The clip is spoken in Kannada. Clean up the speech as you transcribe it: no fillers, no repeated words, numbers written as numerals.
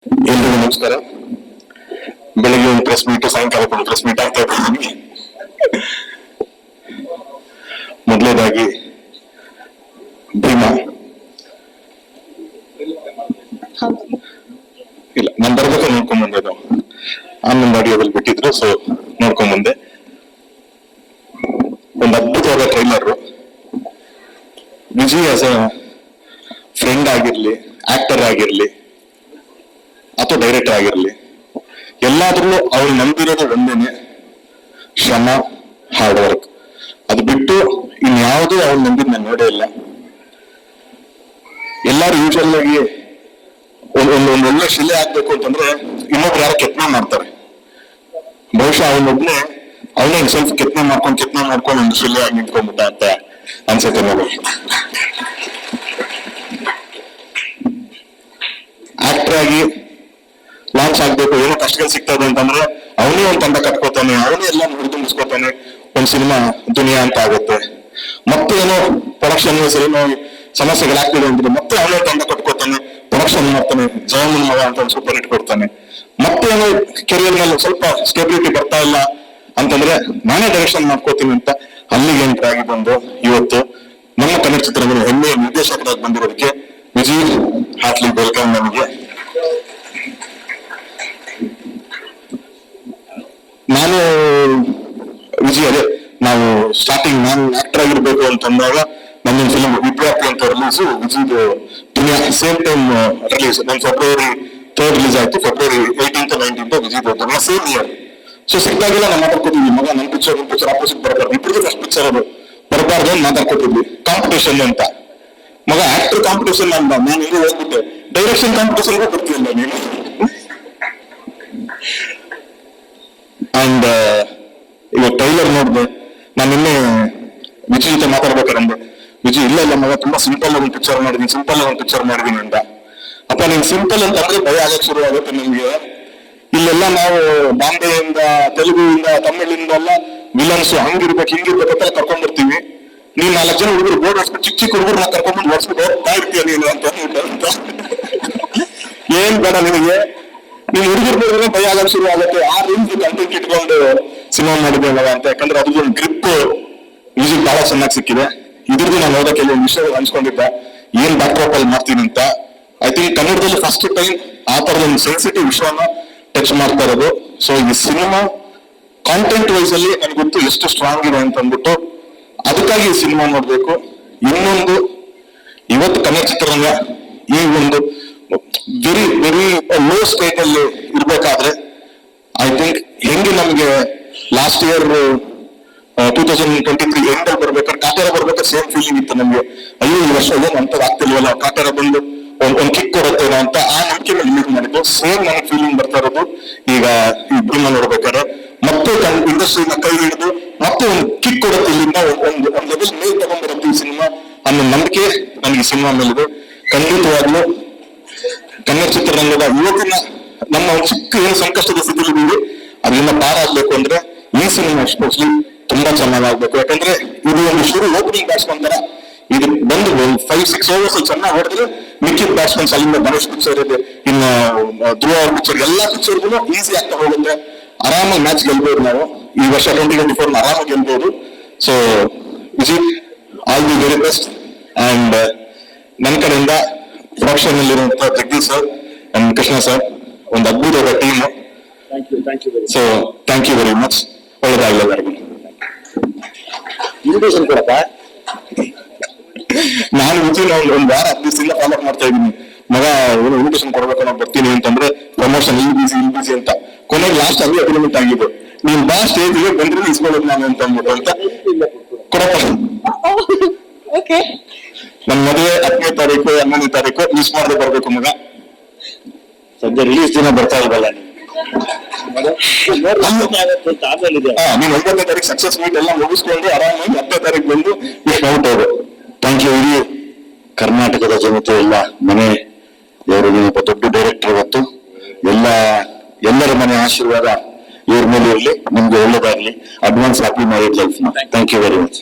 ಎಲ್ರಿಗೂ ನಮಸ್ಕಾರ. ಬೆಳಗ್ಗೆ ಒಂದು ಪ್ರೆಸ್ ಮೀಟ್, ಸಾಯಂಕಾಲ ಒಂದು ಪ್ರೆಸ್ ಮೀಟ್ ಆಗ್ತಾ ಇದ್ದೀನಿ. ಮೊದಲನೇದಾಗಿ ಭೀಮಾ ಇಲ್ಲ, ನಾನು ಬರ್ಬೇಕಾದ್ರೆ ನೋಡ್ಕೊಂಡ್ ಬಂದೆ. ಆನಂದ್ ಆಡಿಯೋದಲ್ಲಿ ಬಿಟ್ಟಿದ್ರು, ಸೊ ನೋಡ್ಕೊಂಡ್ ಬಂದೆ. ಒಂದು ಅದ್ಭುತವಾದ trailer. Vijay as a friend ಆಗಿರ್ಲಿ, ಆಕ್ಟರ್ ಆಗಿರ್ಲಿ ಅಥವಾ ಡೈರೆಕ್ಟರ್ ಆಗಿರ್ಲಿ, ಎಲ್ಲಾದ್ರೂ ಅವ್ರು ನಂಬಿರೋದು ಒಂದೇನೆ, ಶ್ರಮ, ಹಾರ್ಡ್ ವರ್ಕ್. ಅದು ಬಿಟ್ಟು ಇನ್ಯಾವುದೂ ಅವ್ರು ನಂಬಿದ್ ನಾನು ನೋಡೇ ಇಲ್ಲ. ಎಲ್ಲಾರು ಯೂಶುವಲ್ ಆಗಿ ಒಂದು ಒಳ್ಳೆ ಶಿಲೆ ಆಗ್ಬೇಕು ಅಂತಂದ್ರೆ ಇನ್ನೊಬ್ರು ಯಾರೋ ಕೆತ್ತನೆ ಮಾಡ್ತಾರೆ. ಬಹುಶಃ ಅವನೊಬ್ನೇ ಸ್ವಲ್ಪ ಕೆತ್ತನೆ ಮಾಡ್ಕೊಂಡು ಒಂದು ಶಿಲೆ ಆಗಿ ನಿಂತ್ಕೊಂಡ್ಬಿಟ್ಟ ಅಂತ ಅನ್ಸುತ್ತೆ ನೋಡಿ. ಆಕ್ಟರ್ ಆಗಿ ಲಾಂಚ್ ಆಗ್ಬೇಕು, ಏನೋ ಕಷ್ಟಗಳು ಸಿಗ್ತದೆ ಅಂತಂದ್ರೆ ಅವನೇ ಒಂದು ತಂಡ ಕಟ್ಕೋತಾನೆ, ಅವನೇ ಎಲ್ಲ ಹುರಿದುಂಬಿಸ್ಕೋತಾನೆ, ಒಂದು ಸಿನಿಮಾ ದುನಿಯಾ ಅಂತ ಆಗುತ್ತೆ. ಮತ್ತೆ ಏನೋ ಪ್ರೊಡಕ್ಷನ್ ಏನೋ ಸಮಸ್ಯೆಗಳಾಗ್ತಿದೆ ಅಂದ್ರೆ ಮತ್ತೆ ಅವನೇ ತಂಡ ಕಟ್ಕೋತಾನೆ, ಪ್ರೊಡಕ್ಷನ್ ಮಾಡ್ತಾನೆ, ಜಯಮನ್ ಮಗ ಅಂತ ಒಂದು ಸೂಪರ್ ಹಿಟ್ ಕೊಡ್ತಾನೆ. ಮತ್ತೆ ಏನೋ ಕೆರಿಯರ್ ನಲ್ಲಿ ಸ್ವಲ್ಪ ಸ್ಟೆಬಿಲಿಟಿ ಬರ್ತಾ ಇಲ್ಲ ಅಂತಂದ್ರೆ ನಾನೇ ಡೈರೆಕ್ಷನ್ ಮಾಡ್ಕೋತೀನಿ ಅಂತ ಅಲ್ಲಿಗೆ ಎಂಟ್ರಿ ಆಗಿ ಬಂದು ಇವತ್ತು ನಮ್ಮ ಕನ್ನಡ ಚಿತ್ರಗಳು ಹೆಮ್ಮೆಯ ನಿರ್ದೇಶಕರಾಗಿ ಬಂದಿರೋದಕ್ಕೆ ವಿಜಯ್ ಹಾರ್ಟ್ಲಿ ವೆಲ್ಕಮ್. ನಮಗೆ ನಾನು ವಿಜಯ್ ಅದೇ ನಾವು ಸ್ಟಾರ್ಟಿಂಗ್ ನಾನು ಆಕ್ಟರ್ ಆಗಿರ್ಬೇಕು ಅಂತಂದಾಗ ನನ್ನ ಫಿಲ್ಮ್ ವಿದ್ಯಾರ್ಥಿ ಅಂತ ರಿಲೀಸ್, ವಿಜಯ್ ದುನಿಯಾ ಸೇಮ್ ಟೈಮ್ ರಿಲೀಸ್. ನಾನು ಫೆಬ್ರವರಿ 3 ರಿಲೀಸ್ ಆಯ್ತು, ಫೆಬ್ರವರಿ 18th 19th ವಿಜಯ್ ದುನಿಯಾ ಸೇಮ್ ಇಯರ್. ಸೊ ಸಿಕ್ಕಾಗಿಲ್ಲ ನಾವು ಮಾತಾಡ್ಕೋತಿದ್ವಿ, ಮಗ ನನ್ನ ಪಿಕ್ಚರ್ ಆಪೋಸಿಟ್ ಬರಬಾರ್ದು, ಇಬ್ಬರಿಗೆ ಫಸ್ಟ್ ಪಿಕ್ಚರ್ ಅದು ಬರಬಾರ್ದು ಅಂತ ಮಾತಾಡ್ಕೋತಿದ್ವಿ. ಕಾಂಪಿಟೇಷನ್ ಅಂತ, ಮಗ ಆಕ್ಟರ್ ಕಾಂಪಿಟೇಷನ್ ಅಂತ ನಾನು ಇಲ್ಲಿ ಹೋಗ್ಬಿಟ್ಟೆ, ಡೈರೆಕ್ಷನ್ ಕಾಂಪಿಟೇಷನ್ಗೂ ಬರ್ತಿಲ್ಲ ನೀನು. ಅಂಡ್ ಇವಾಗ ಟ್ರೈಲರ್ ನೋಡಿದೆ, ನಾನು ನಿನ್ನೆ ವಿಜಯ್ ಜೊತೆ ಮಾತಾಡ್ಬೇಕಾರಂದೆ, ವಿಜಯ್ ಇಲ್ಲ ಮಗ ತುಂಬಾ ಸಿಂಪಲ್ ಆಗಿ ಪಿಕ್ಚರ್ ಮಾಡಿದೀನಿ ಅಂತ. ಅಪ್ಪ ನೀನ್ ಸಿಂಪಲ್ ಅಂತ ಅಂದ್ರೆ ಭಯ ಆಗಕ್ಕೆ ಶುರು ಆಗುತ್ತೆ ನಿಮ್ಗೆ. ಇಲ್ಲೆಲ್ಲ ನಾವು ಬಾಂಬೆಯಿಂದ, ತೆಲುಗುವಿಂದ, ತಮಿಳಿಂದ ಎಲ್ಲ ವಿಲನ್ಸ್ ಹಂಗಿರ್ಬೇಕು ಹಿಂಗಿರ್ಬೇಕಂತ ಕರ್ಕೊಂಡ್ ಬರ್ತೀವಿ. ನೀನ್ 4 ಜನ ಹುಡುಗರು ಬೋರ್ಡ್ ಹೊಡ್ಸ್ಬಿಟ್ಟು ಚಿಕ್ಕ ಹುಡುಗರನ್ನ ಕರ್ಕೊಂಡ್ಬಂದು ಹೊಡ್ಸ್ಬಿಟ್ಟು ಹೋಗ್ತಾ ಇರ್ತೀಯ ನೀನು ಅಂತ ಏನ್ ಬೇಡ ನಿನಗೆ, ನೀನ್ ಹುಡುಗರು ಭಯ ಆಗಕ್ಕೆ ಶುರು ಆಗುತ್ತೆ. ಆ ರೇಂಜ್ ಕಂಟೆಂಟ್ ಇಟ್ಕೊಂಡು ಸಿನಿಮಾ ಮಾಡಿದ್ದೇವಲ್ಲ ಅಂತ. ಯಾಕಂದ್ರೆ ಅದೊಂದು ಗ್ರಿಪ್ ಮ್ಯೂಸಿಕ್ ಬಹಳ ಚೆನ್ನಾಗಿ ಸಿಕ್ಕಿದೆ. ಇದ್ರದ್ದು ನಾನು ಓದಕ್ಕೆ ಒಂದು ವಿಷಯ ಅನ್ಸ್ಕೊಂಡಿದ್ದ, ಏನ್ ಬ್ಯಾಕ್ ಡ್ರಾಪ್ ಅಲ್ಲಿ ಮಾಡ್ತೀನಿ ಅಂತ. ಐ ಥಿಂಕ್ ಕನ್ನಡದಲ್ಲಿ ಫಸ್ಟ್ ಟೈಮ್ ಆ ತರದ ಒಂದು ಸೆನ್ಸಿಟಿವ್ ವಿಷಯನ ಟಚ್ ಮಾಡ್ತಾ ಇರೋದು. ಸೊ ಈ ಸಿನಿಮಾ ಕಾಂಟೆಂಟ್ ವೈಸ್ ಅಲ್ಲಿ ನನ್ಗೆ ಗೊತ್ತು ಎಷ್ಟು ಸ್ಟ್ರಾಂಗ್ ಇದೆ ಅಂತ ಅಂದ್ಬಿಟ್ಟು ಅದಕ್ಕಾಗಿ ಈ ಸಿನಿಮಾ ನೋಡ್ಬೇಕು. ಇನ್ನೊಂದು, ಇವತ್ತು ಕನ್ನಡ ಚಿತ್ರರಂಗ ಈ ಒಂದು ವೆರಿ ವೆರಿ ಲೋ ಸ್ಟೇಟ್ ಅಲ್ಲಿ ಇರ್ಬೇಕಾದ್ರೆ ಐ ಥಿಂಕ್ ಹೆಂಗೆ ನಮ್ಗೆ ಲಾಸ್ಟ್ ಇಯರ್ 2023 ಎಂಡ್ ಅಲ್ಲಿ ಬರ್ಬೇಕಾದ್ರೆ ಕಾಟೇರ ಬರ್ಬೇಕಾದ್ರೆ ಸೇಮ್ ಫೀಲಿಂಗ್ ಇತ್ತು ನಮ್ಗೆ. ಅಯ್ಯೋ ಈ ವರ್ಷ ಏನು ಅಂತದ್ ಆಗ್ತಿಲ್ವಲ್ಲ, ಕಾಟೇರ ಬಂದು ಒಂದ್ ಕಿಕ್ ಕೊಡುತ್ತೇನೋ ಅಂತ ಆ ನಂಬಿಕೆ ರಿಲೀಸ್ ಮಾಡಿದ್ದು. ಸೇಮ್ ನನಗೆ ಫೀಲಿಂಗ್ ಬರ್ತಾ ಇರೋದು ಈಗ ಈ ಭೀಮಾ ನೋಡ್ಬೇಕಾದ್ರೆ. ಮತ್ತೆ ಇಂಡಸ್ಟ್ರಿನ ಕೈ ಹಿಡಿದು ಮತ್ತೆ ಒಂದು ಕಿಕ್ ಕೊಡುತ್ತೆ, ಇಲ್ಲಿಂದ ಒಂದು ಲೆವೆಲ್ ಮೇಲ್ ತಗೊಂಡ್ಬರುತ್ತೆ ಈ ಸಿನಿಮಾ ಅನ್ನೋ ನಂಬಿಕೆ ನನಗೆ ಸಿನಿಮಾ ಮೇಲಿದೆ. ಖಂಡಿತವಾಗ್ಲೂ ಕನ್ನಡ ಚಿತ್ರರಂಗದ ಇವತ್ತಿನ ನಮ್ಮ ಒಂದು ಚಿಕ್ಕ ಏನು ಸಂಕಷ್ಟದ ಸ್ಥಿತಿಯಲ್ಲಿ ಅದರಿಂದ ಪಾರಾಗ್ಬೇಕು ಅಂದ್ರೆ ಈ ಸಿನಿಮಾ ಎಸ್ಪೆಷಲಿ ತುಂಬಾ ಚೆನ್ನಾಗಾಗ್ಬೇಕು. ಯಾಕಂದ್ರೆ ಇದು ಒಂದು ಶುರು ಓಪನಿಂಗ್ ಬ್ಯಾಟ್ಸ್ಮನ್ ತರ ಇದು ಬಂದು 5-6 overs ಚೆನ್ನಾಗಿ ಹೊಡೆದ್ರೆ ಮಿಕ್ಕಿದ ಬ್ಯಾಟ್ಸ್ಮನ್ಸ್ ಅಲ್ಲಿಂದ ಗಣೇಶ್ ಪಿಕ್ಚರ್ ಇದೆ, ಇನ್ನು ಧ್ರುವ ಅವ್ರ ಪಿಕ್ಚರ್, ಎಲ್ಲಾ ಪಿಕ್ಚರ್ಗೂ ಈಸಿ ಆಗ್ತಾ ಹೋಗುತ್ತೆ. ಆರಾಮಾಗಿ ಮ್ಯಾಚ್ ಗೆಲ್ಬಹುದು ನಾವು ಈ ವರ್ಷ 2024 ಆರಾಮಾಗಿ ಗೆಲ್ಬಹುದು. So Vijith all the very best. And ನನ್ನ ಕಡೆಯಿಂದ ಪ್ರೊಡಕ್ಷನ್ ಅಲ್ಲಿರುವಂತಹ Jagadish sir and Krishna sir, ಒಂದು ಅದ್ಭುತವಾದ team. So thank you very much. ಒಳ್ಳೆದಾಗಲಿ ಎಲ್ಲರಿಗೂ. ಇನ್ವಿಟೇಷನ್ ಕೊಡಪ್ಪ. ನಾನು ವಿಜಯ್ ಒಂದು ವಾರ 10 ದಿವಸದಿಂದ ಫಾಲೋ ಮಾಡ್ತಾ ಇದ್ದೀನಿ. ಮಗ ಇನ್ವಿಟೇಷನ್ ಕೊಡ್ಬೇಕು ನಾವು ಬರ್ತೀನಿ ಅಂತಂದ್ರೆ ಪ್ರಮೋಷನ್ ಇಲ್ಲಿ ಬಿಸಿ ಅಂತ. ಕೊನೆಗೆ ಲಾಸ್ಟ್ ಅಲ್ಲಿ ಅಗ್ರಿಮೆಂಟ್ ಆಗಿದ್ದು, ನೀನ್ ಬಾ ಸ್ಟೇಜ್ಗೆ ಬಂದ್ರೆ ಇಸ್ಕೊಳ್ಳೋದು ನಾನು ಅಂತ ಅಂದ್ಬಿಟ್ಟು ಅಂತ ಕೊಡಪ್ಪ. ನನ್ನ ಮದುವೆ 10ನೇ ತಾರೀಕು 11ನೇ ತಾರೀಕು ಮಿಸ್ ಮಾಡದೆ ಬರ್ಬೇಕು ಮಗ. ಸದ್ಯ ರಿಲೀಸ್ ದಿನ ಬರ್ತಾ ಇಲ್ವಲ್ಲ ನೀನ್ 9ನೇ ತಾರೀಕು ಸಕ್ಸಸ್ ಮೀಟ್ ಎಲ್ಲ ಮುಗಿಸ್ಕೊಂಡು ಆರಾಮಾಗಿ 10ನೇ ತಾರೀಕು ಬಂದು ಮಿಸ್ ಮಾಡ್ಬಿಟ್ಟು. Thank you. ಇಡೀ ಕರ್ನಾಟಕದ ಜನತೆ ಎಲ್ಲ ಮನೆ ದೇವರಿಗೆ ಒಬ್ಬ ದೊಡ್ಡ ಡೈರೆಕ್ಟರ್ ಇವತ್ತು ಎಲ್ಲರ ಮನೆ ಆಶೀರ್ವಾದ ಇವ್ರ ಮೇಲೆ ಇರಲಿ, ನಿಮ್ಗೆ ಒಳ್ಳೇದಾಗ್ಲಿ. Advance happy marriage life. Thank you very much.